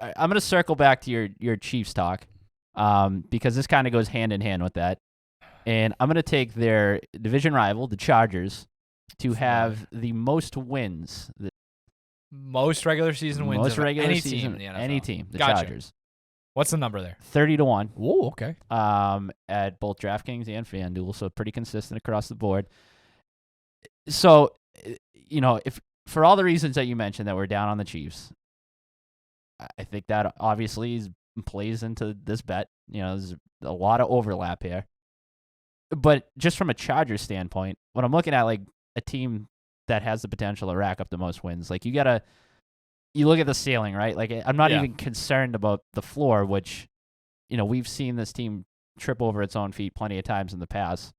I'm going to circle back to your Chiefs talk because this kind of goes hand in hand with that. And I'm going to take their division rival, the Chargers, to have the most wins. Most regular season wins Most of regular any season, team in the NFL. any team, the Gotcha. Chargers. What's the number there? 30-1. Oh, okay. At both DraftKings and FanDuel, so pretty consistent across the board. So, if for all the reasons that you mentioned that we're down on the Chiefs, I think that obviously plays into this bet. There's a lot of overlap here. But just from a Chargers standpoint, when I'm looking at like a team that has the potential to rack up the most wins, like you look at the ceiling, right? Like I'm not even concerned about the floor, which, we've seen this team trip over its own feet plenty of times in the past.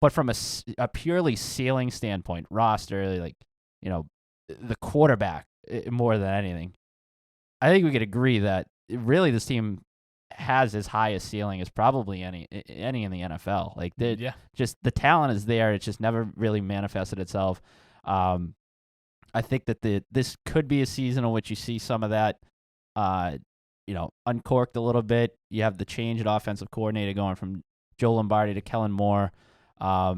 But from a purely ceiling standpoint, roster, like, the quarterback more than anything, I think we could agree that really this team has as high a ceiling as probably any in the NFL. Like, just the talent is there. It's just never really manifested itself. I think that this could be a season in which you see some of that, uncorked a little bit. You have the change at offensive coordinator going from Joe Lombardi to Kellen Moore. I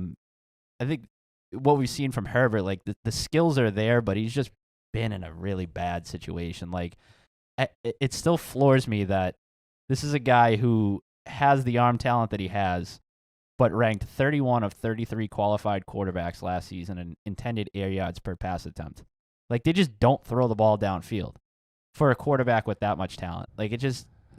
think what we've seen from Herbert, like the skills are there, but he's just been in a really bad situation. Like, it still floors me that this is a guy who has the arm talent that he has, but ranked 31 of 33 qualified quarterbacks last season in intended air yards per pass attempt. Like, they just don't throw the ball downfield for a quarterback with that much talent. Like,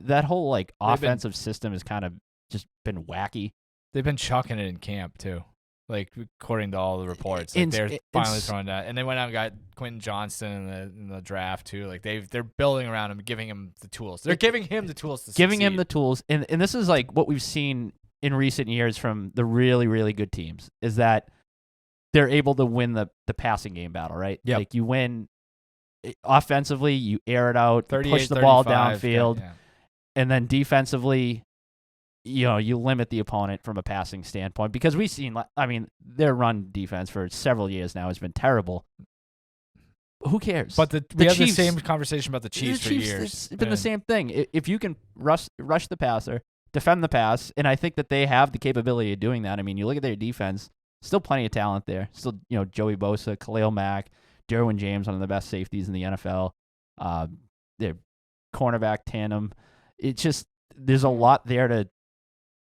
that whole like offensive system has kind of just been wacky. They've been chucking it in camp too. Like, according to all the reports, like they're finally throwing that, and they went out and got Quentin Johnston in the draft too. Like they're building around him, giving him the tools. They're giving him the tools to giving succeed. him the tools, and this is like what we've seen in recent years from the really, really good teams, is that they're able to win the passing game battle, right? Yep. Like, you win offensively, you air it out, you 38, push the ball 35, downfield, yeah. and then defensively, you limit the opponent from a passing standpoint, because we've seen, their run defense for several years now has been terrible. Who cares? But we the have Chiefs, the same conversation about the Chiefs for years. It's been the same thing. If you can rush the passer, defend the pass, and I think that they have the capability of doing that. I mean, you look at their defense, still plenty of talent there. Still, Joey Bosa, Khalil Mack, Derwin James, one of the best safeties in the NFL. Their cornerback tandem. It's just, there's a lot there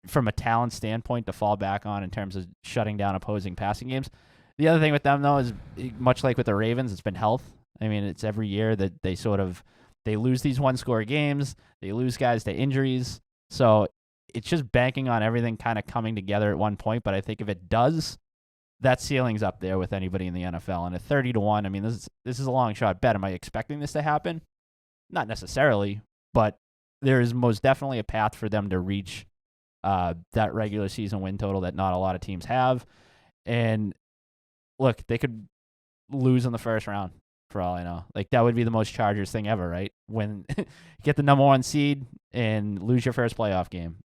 from a talent standpoint to fall back on in terms of shutting down opposing passing games. The other thing with them, though, is much like with the Ravens, it's been health. I mean, it's every year that they lose these one-score games. They lose guys to injuries. So it's just banking on everything kind of coming together at one point. But I think if it does, that ceiling's up there with anybody in the NFL. And at 30-1, I mean, this is a long shot bet. Am I expecting this to happen? Not necessarily, but there is most definitely a path for them to reach that regular season win total that not a lot of teams have. And look, they could lose in the first round for all I know. Like, that would be the most Chargers thing ever, right? When get the number 1 seed and lose your first playoff game.